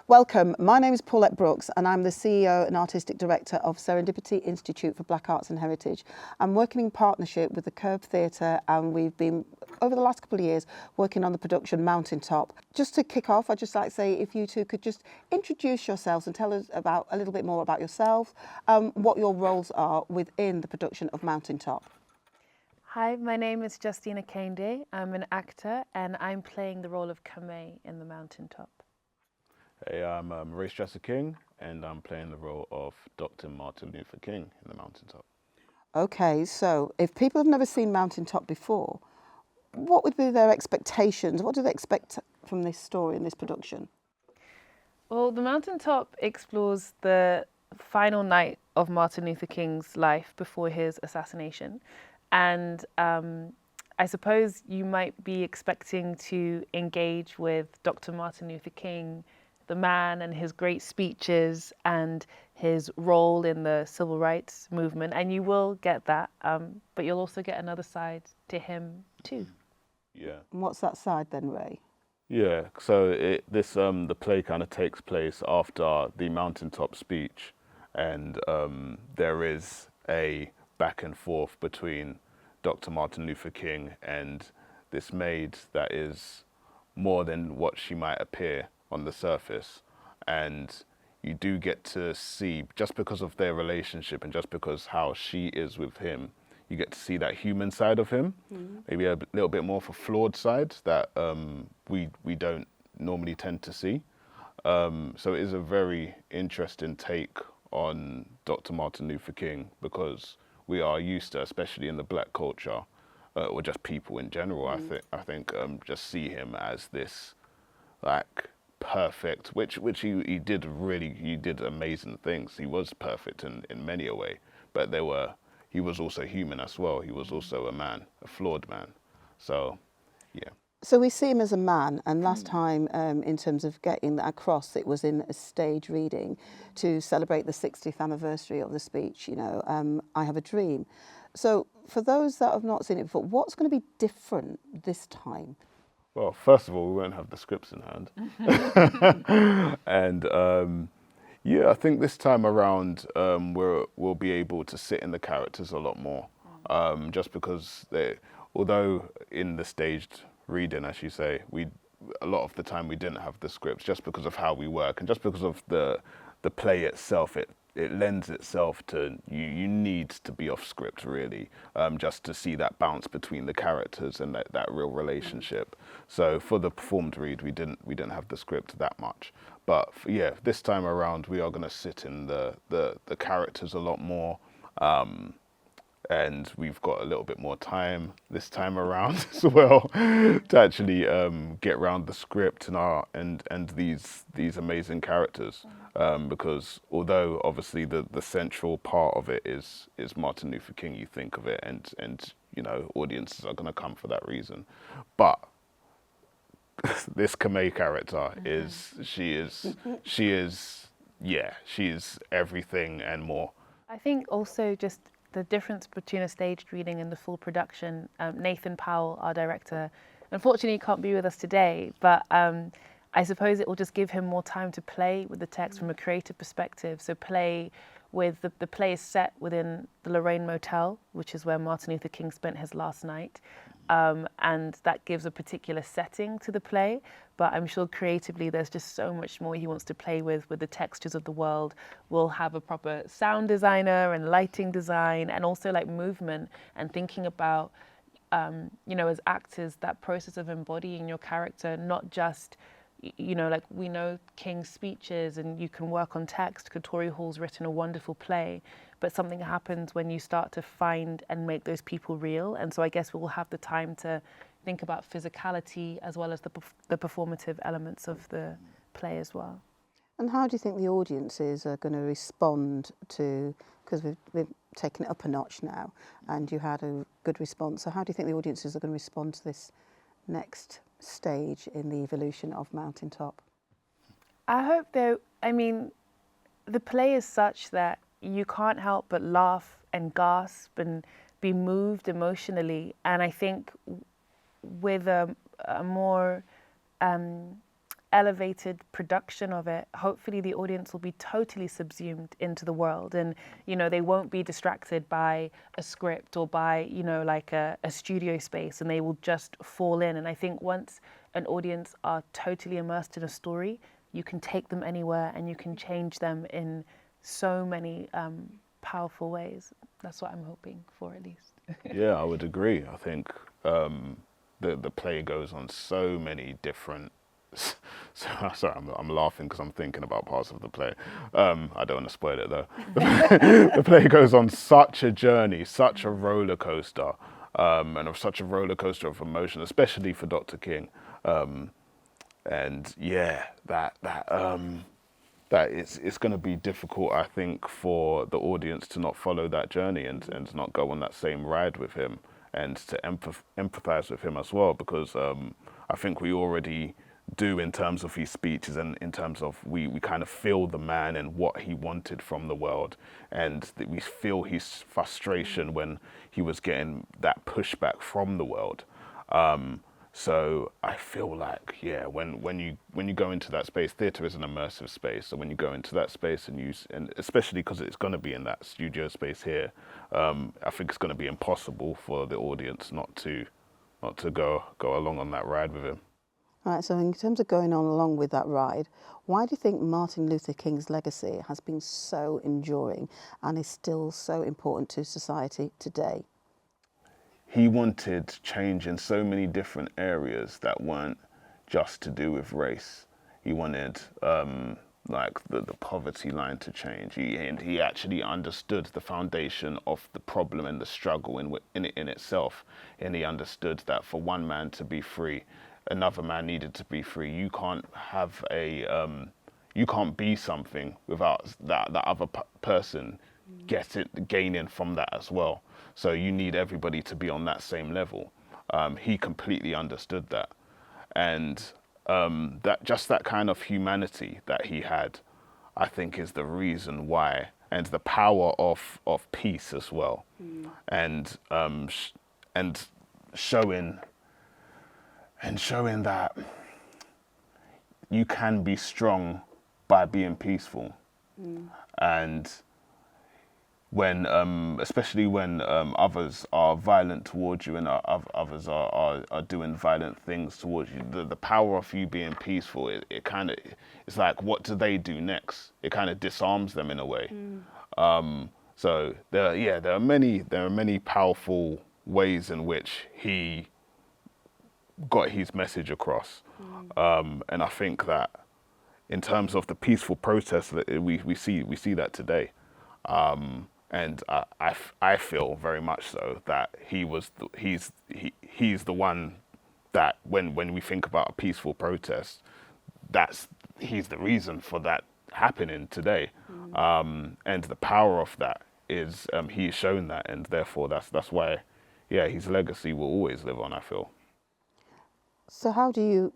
Welcome, my name is Pawlet Brookes and I'm the CEO and Artistic Director of Serendipity Institute for Black Arts and Heritage. I'm working in partnership with the Curve Theatre and we've been, over the last couple of years, working on the production Mountaintop. Just to kick off, I'd just like to say if you two could just introduce yourselves and tell us about a little bit more about yourself, what your roles are within the production of Mountaintop. Hi, my name is Justina Kehinde. I'm an actor and I'm playing the role of Kehinde in the Mountaintop. Hey, I'm Strasser-King and I'm playing the role of Dr. Martin Luther King in the Mountaintop. Okay, so if people have never seen Mountaintop before, what would be their expectations? What do they expect from this story and this production? Well, the Mountaintop explores the final night of Martin Luther King's life before his assassination. And I suppose you might be expecting to engage with Dr. Martin Luther King, the man, and his great speeches and his role in the civil rights movement, and you will get that, but you'll also get another side to him too. Yeah. And what's that side then, Ray? Yeah, so the play kind of takes place after the Mountaintop speech, and there is a back and forth between Dr. Martin Luther King and this maid that is more than what she might appear on the surface, and you do get to see, just because of their relationship and just because how she is with him, you get to see that human side of him, maybe a little bit more of a flawed side that we don't normally tend to see. So it is a very interesting take on Dr. Martin Luther King, because we are used to, especially in the black culture, or just people in general, I think just see him as this like perfect, which he did amazing things. He was perfect in many a way, but he was also human as well. He was also a man, a flawed man. So, yeah. So we see him as a man, and last time, in terms of getting that across, it was in a stage reading to celebrate the 60th anniversary of the speech, you know, I Have a Dream. So for those that have not seen it before, what's going to be different this time? Well, first of all, we won't have the scripts in hand. And yeah, I think this time around we'll be able to sit in the characters a lot more, just because although in the staged reading, as you say, a lot of the time we didn't have the scripts, just because of how we work and just because of the play itself. It lends itself to you need to be off script really, just to see that bounce between the characters and that real relationship. So for the performed read, we didn't have the script that much. But yeah, this time around we are going to sit in the characters a lot more. And we've got a little bit more time this time around as well to actually get around the script and these amazing characters, because although obviously the central part of it is Martin Luther King, you think of it, and you know, audiences are going to come for that reason, but this Kehinde character she is everything and more. I think also just the difference between a staged reading and the full production. Nathan Powell, our director, unfortunately can't be with us today, but I suppose it will just give him more time to play with the text from a creative perspective. So play with the play is set within the Lorraine Motel, which is where Martin Luther King spent his last night. And that gives a particular setting to the play, but I'm sure creatively there's just so much more he wants to play with the textures of the world. We'll have a proper sound designer and lighting design, and also like movement and thinking about, you know, as actors, that process of embodying your character, not just, you know, like we know King's speeches and you can work on text. Katori Hall's written a wonderful play, but something happens when you start to find and make those people real. And so I guess we'll have the time to think about physicality as well as the performative elements of the play as well. And how do you think the audiences are going to respond to, because we've taken it up a notch now and you had a good response, so how do you think the audiences are going to respond to this next stage in the evolution of Mountaintop? I hope I mean, the play is such that you can't help but laugh and gasp and be moved emotionally. And I think with a more elevated production of it, hopefully the audience will be totally subsumed into the world, and they won't be distracted by a script or by like a studio space, and they will just fall in. And I think once an audience are totally immersed in a story, you can take them anywhere and you can change them in so many powerful ways. That's what I'm hoping for, at least. Yeah, I would agree. I think the play goes on so many different. Sorry, I'm laughing because I'm thinking about parts of the play. I don't want to spoil it though. The play goes on such a journey, such a roller coaster, and such a roller coaster of emotion, especially for Dr. King. And yeah, that it's going to be difficult, I think, for the audience to not follow that journey and not go on that same ride with him, and to empathize with him as well, because I think we already do in terms of his speeches, and in terms of we kind of feel the man and what he wanted from the world, and we feel his frustration when he was getting that pushback from the world. So I feel like, yeah, when you go into that space, theatre is an immersive space. So when you go into that space and especially because it's going to be in that studio space here, I think it's going to be impossible for the audience not to go along on that ride with him. All right, so in terms of going on along with that ride, why do you think Martin Luther King's legacy has been so enduring and is still so important to society today? He wanted change in so many different areas that weren't just to do with race. He wanted like the poverty line to change. He actually understood the foundation of the problem and the struggle in itself. And he understood that for one man to be free, another man needed to be free. You can't have you can't be something without that other person gaining from that as well. So you need everybody to be on that same level. He completely understood that. And that kind of humanity that he had, I think, is the reason why, and the power of peace as well. And showing that you can be strong by being peaceful. And when especially when others are violent towards you and others are doing violent things towards you, the power of you being peaceful, it kind of, it's like, what do they do next? It kind of disarms them in a way. So there are many powerful ways in which he got his message across. And I think that in terms of the peaceful protest that we see that today. And I feel very much so that he's the one that when we think about a peaceful protest, he's the reason for that happening today. And the power of that is he's shown that, and therefore that's why, yeah, his legacy will always live on, I feel. So how do you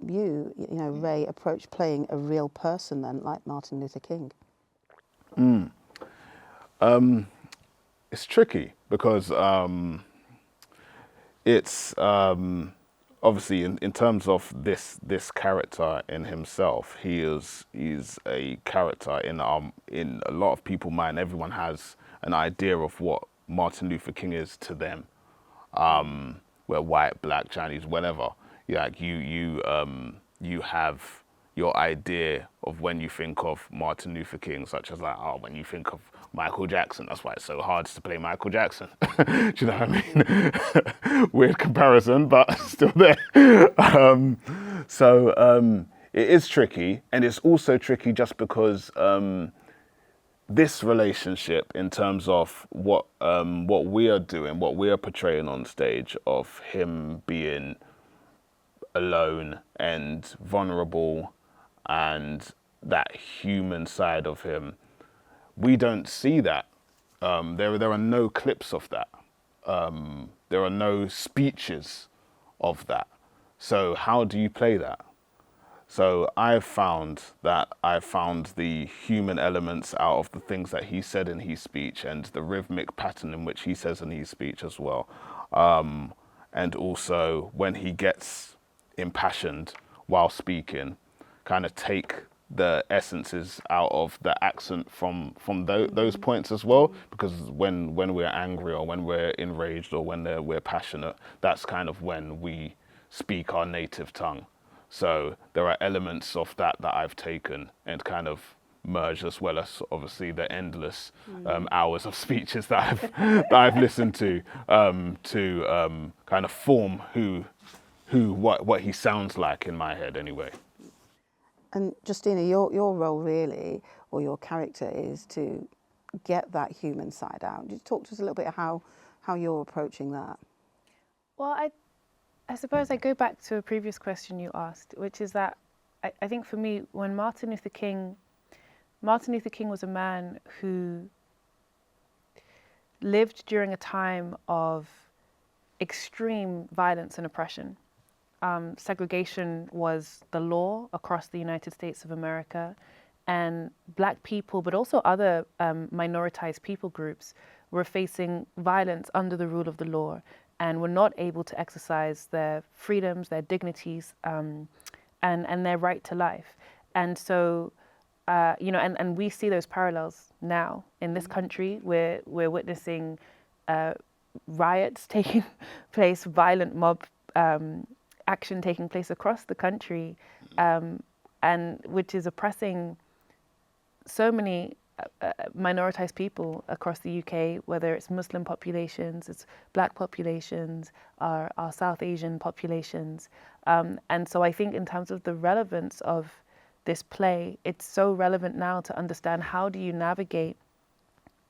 Ray, approach playing a real person then, like Martin Luther King? It's tricky because it's obviously in terms of this character in himself, he's a character in a lot of people's mind. Everyone has an idea of what Martin Luther King is to them, whether white, black, Chinese, whatever. Like you have your idea of when you think of Martin Luther King, such as like, when you think of Michael Jackson, that's why it's so hard to play Michael Jackson. Do you know what I mean? Weird comparison, but still there. So it is tricky, and it's also tricky just because this relationship, in terms of what we are doing, what we are portraying on stage, of him being alone and vulnerable, and that human side of him, we don't see that. There are no clips of that. There are no speeches of that. So how do you play that? So I've found the human elements out of the things that he said in his speech, and the rhythmic pattern in which he says in his speech as well. And also when he gets impassioned while speaking, kind of take the essences out of the accent from those points as well, because when we're angry or when we're enraged or when we're passionate, that's kind of when we speak our native tongue. So there are elements of that I've taken and kind of merged, as well as obviously the endless hours of speeches that I've listened to kind of form what he sounds like in my head anyway. And Justina, your role really, or your character, is to get that human side out. Just talk to us a little bit how you're approaching that. Well, I suppose I go back to a previous question you asked, which is that I think for me, when Martin Luther King was a man who lived during a time of extreme violence and oppression. Segregation was the law across the United States of America, and Black people, but also other minoritized people groups, were facing violence under the rule of the law and were not able to exercise their freedoms, their dignities, and their right to life. And so, and we see those parallels now in this country. We're witnessing riots taking place, violent mob action taking place across the country, and which is oppressing so many minoritized people across the UK, whether it's Muslim populations, it's Black populations, our South Asian populations. And so I think in terms of the relevance of this play, it's so relevant now to understand how do you navigate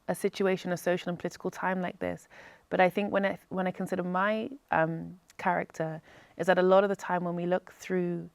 a situation, a social and political time like this. But I think when I consider my character, is that a lot of the time when we look through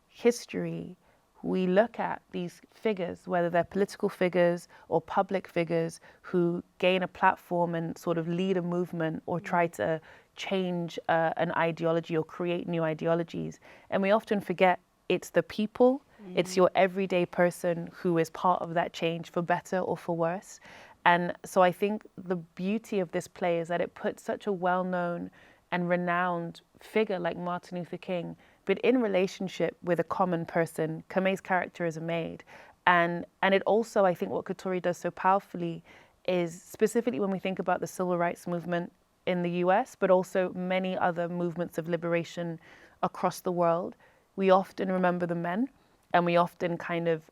history, we look at these figures, whether they're political figures or public figures, who gain a platform and sort of lead a movement or try to change an ideology or create new ideologies. And we often forget it's the people, it's your everyday person who is part of that change, for better or for worse. And so I think the beauty of this play is that it puts such a well-known and renowned figure like Martin Luther King, but in relationship with a common person. Kame's character is a maid. And it also, I think what Katori does so powerfully is, specifically when we think about the civil rights movement in the US, but also many other movements of liberation across the world, we often remember the men, and we often kind of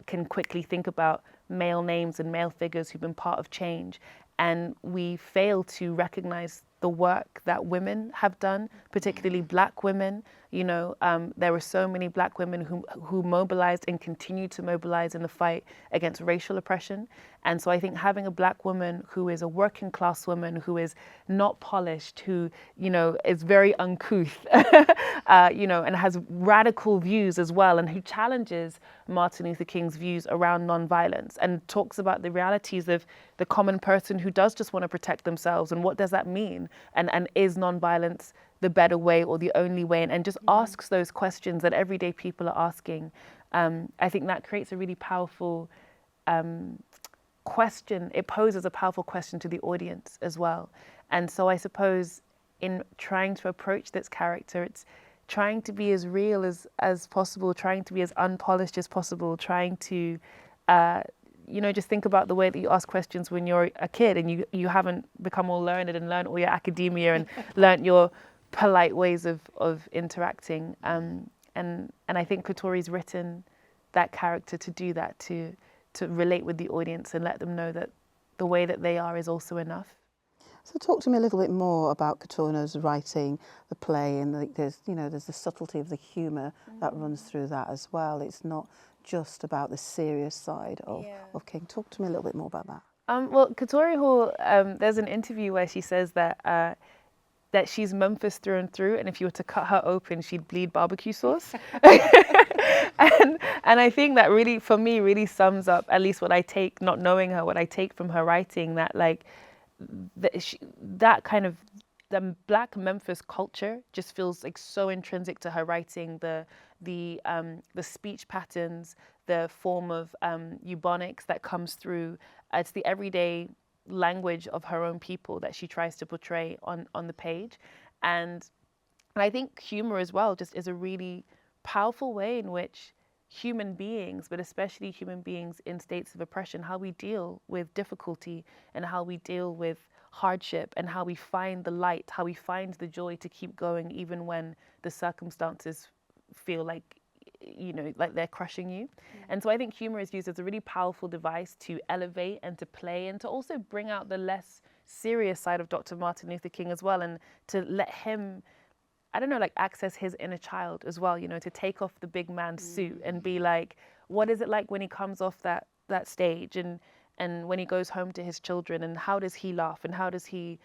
can quickly think about male names and male figures who've been part of change. And we fail to recognize the work that women have done, particularly Black women. You know, there were so many Black women who mobilized and continue to mobilize in the fight against racial oppression. And so I think having a Black woman who is a working class woman, who is not polished, who, you know, is very uncouth, you know, and has radical views as well, and who challenges Martin Luther King's views around nonviolence and talks about the realities of the common person who does just want to protect themselves, and what does that mean? And is nonviolence the better way or the only way? And just asks those questions that everyday people are asking. I think that creates a really powerful question. It poses a powerful question to the audience as well. And so I suppose in trying to approach this character, it's trying to be as real as possible, trying to be as unpolished as possible, trying to you know, just think about the way that you ask questions when you're a kid and you haven't become all learned and learned all your academia and learnt your polite ways of interacting. And I think Katori's written that character to do that, to relate with the audience and let them know that the way that they are is also enough. So talk to me a little bit more about Katorna's writing the play, and there's the subtlety of the humour that runs through that as well. It's not just about the serious side of King. Talk to me a little bit more about that. Well, Katori Hall, there's an interview where she says that she's Memphis through and through, and if you were to cut her open, she'd bleed barbecue sauce. and I think that really, for me, really sums up at least what I take, not knowing her, what I take from her writing, that like that kind of the Black Memphis culture just feels like so intrinsic to her writing. The speech patterns, the form of eubonics that comes through. It's the everyday language of her own people that she tries to portray on the page. And I think humor as well just is a really powerful way in which human beings, but especially human beings in states of oppression, how we deal with difficulty and how we deal with hardship and how we find the light, how we find the joy to keep going even when the circumstances feel like, you know, like they're crushing you. And so I think humor is used as a really powerful device to elevate and to play and to also bring out the less serious side of Dr. Martin Luther King as well, and to let him, I don't know, like access his inner child as well, you know, to take off the big man suit and be like, what is it like when he comes off that stage and when he goes home to his children, and how does he laugh and how does he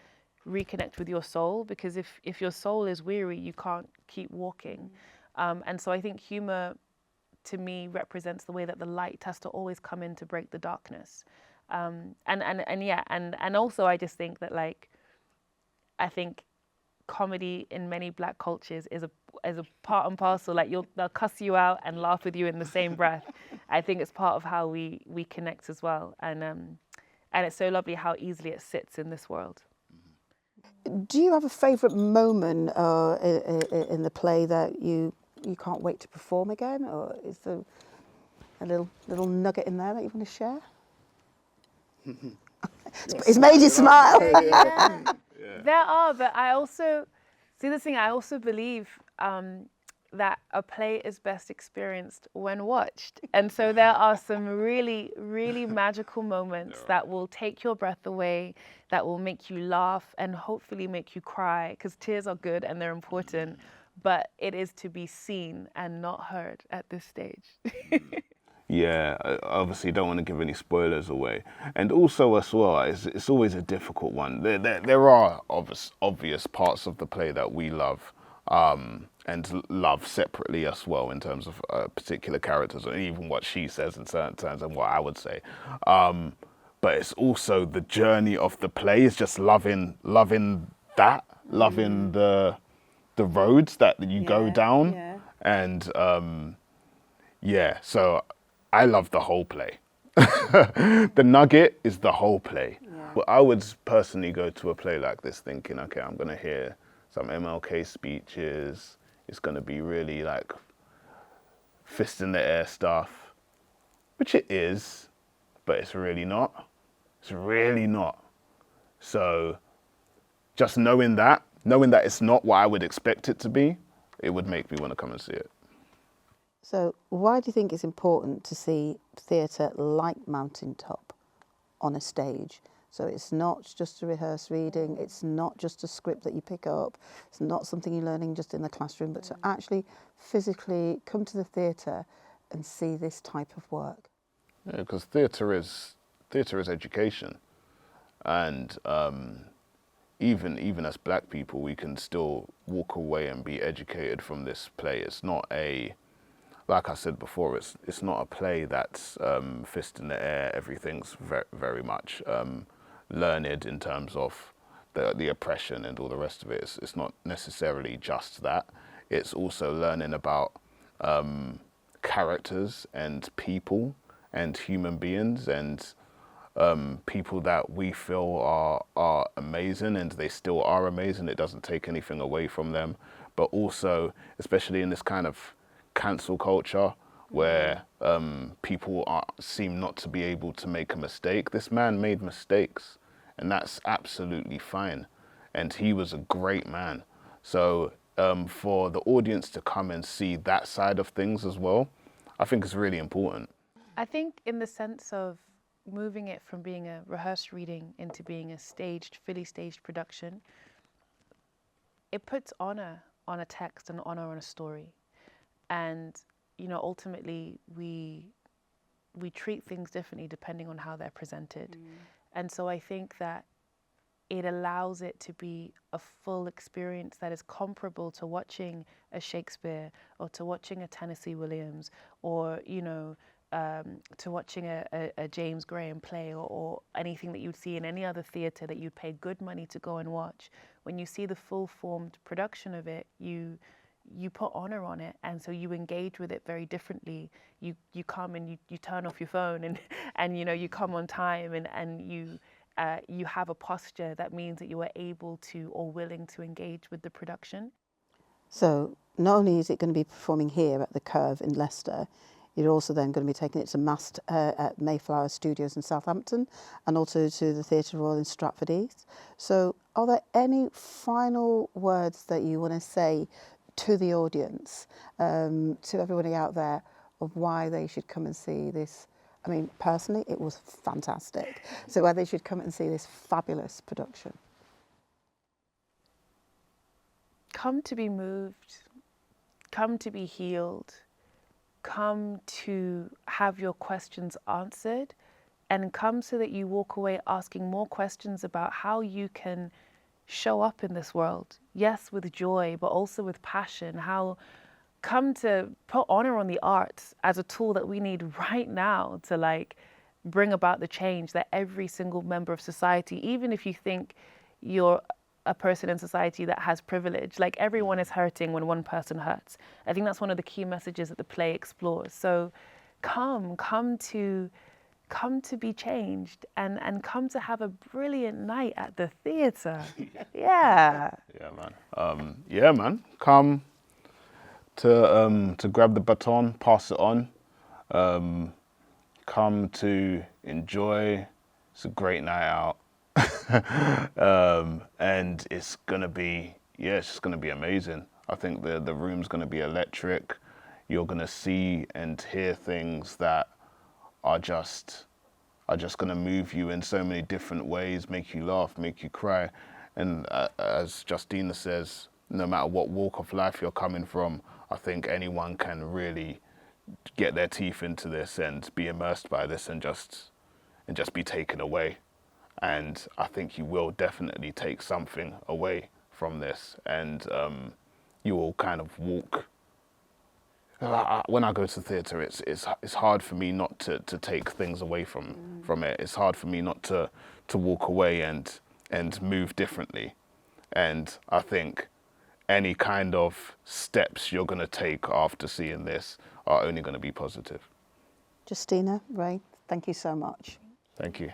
reconnect with your soul? Because if your soul is weary, you can't keep walking. And so I think humor to me represents the way that the light has to always come in to break the darkness. And also I just think that, like, I think comedy in many Black cultures is a part and parcel. Like they'll cuss you out and laugh with you in the same breath. I think it's part of how we connect as well. And it's so lovely how easily it sits in this world. Do you have a favourite moment in the play that you can't wait to perform again, or is there a little nugget in there that you want to share? It's made you smile. Yeah. There are, but I also believe that a play is best experienced when watched. And so there are some really, really magical moments that will take your breath away, that will make you laugh and hopefully make you cry, because tears are good and they're important, but it is to be seen and not heard at this stage. Yeah, I obviously don't want to give any spoilers away. And also as well, it's always a difficult one. There are obvious parts of the play that we love, and love separately as well in terms of particular characters, or even what she says in certain terms and what I would say. But it's also the journey of the play is just loving that, loving the roads that you go down. Yeah. And so I love the whole play. The nugget is the whole play. Yeah. But I would personally go to a play like this thinking, okay, I'm going to hear some MLK speeches. It's going to be really like fist in the air stuff, which it is, but it's really not. It's really not. So just knowing that it's not what I would expect it to be, it would make me want to come and see it. So why do you think it's important to see theatre like Mountaintop on a stage? So it's not just a rehearsed reading, it's not just a script that you pick up, it's not something you're learning just in the classroom, but to actually physically come to the theatre and see this type of work. Yeah, because theatre is education. And even as Black people, we can still walk away and be educated from this play. It's not like I said before, it's not a play that's fist in the air. Everything's very much learned in terms of the oppression and all the rest of it. It's not necessarily just that. It's also learning about characters and people and human beings and people that we feel are amazing, and they still are amazing. It doesn't take anything away from them. But also, especially in this kind of cancel culture where people seem not to be able to make a mistake. This man made mistakes, and that's absolutely fine. And he was a great man. So for the audience to come and see that side of things as well, I think is really important. I think in the sense of moving it from being a rehearsed reading into being a fully staged production, it puts honor on a text and honor on a story. And, you know, ultimately we treat things differently depending on how they're presented. And so I think that it allows it to be a full experience that is comparable to watching a Shakespeare or to watching a Tennessee Williams or, you know, to watching a James Graham play or anything that you'd see in any other theatre that you'd pay good money to go and watch. When you see the full-formed production of it, you put honor on it, and so you engage with it very differently. You come and you turn off your phone and you know, you come on time and you have a posture that means that you are able to or willing to engage with the production. So not only is it going to be performing here at the Curve in Leicester, You're also then going to be taking it to Mast at Mayflower Studios in Southampton, and also to the Theatre Royal in Stratford East. So are there any final words that you want to say to the audience, to everybody out there, of why they should come and see this? I mean, personally, it was fantastic. So why they should come and see this fabulous production. Come to be moved, come to be healed, come to have your questions answered, and come so that you walk away asking more questions about how you can show up in this world. Yes, with joy, but also with passion. How come to put honor on the arts as a tool that we need right now to like bring about the change that every single member of society, even if you think you're a person in society that has privilege, like everyone is hurting when one person hurts. I think that's one of the key messages that the play explores. So come to be changed, and come to have a brilliant night at the theatre. Yeah. Yeah, man. Come to grab the baton, pass it on. Come to enjoy. It's a great night out. And it's gonna be, it's just gonna be amazing. I think the room's gonna be electric. You're gonna see and hear things that are just gonna move you in so many different ways, make you laugh, make you cry. And as Justina says, no matter what walk of life you're coming from, I think anyone can really get their teeth into this and be immersed by this and just be taken away. And I think you will definitely take something away from this, and you will kind of walk. When I go to theatre, it's hard for me not to take things away from it. It's hard for me not to walk away and move differently. And I think any kind of steps you're going to take after seeing this are only going to be positive. Justina, Ray, thank you so much. Thank you.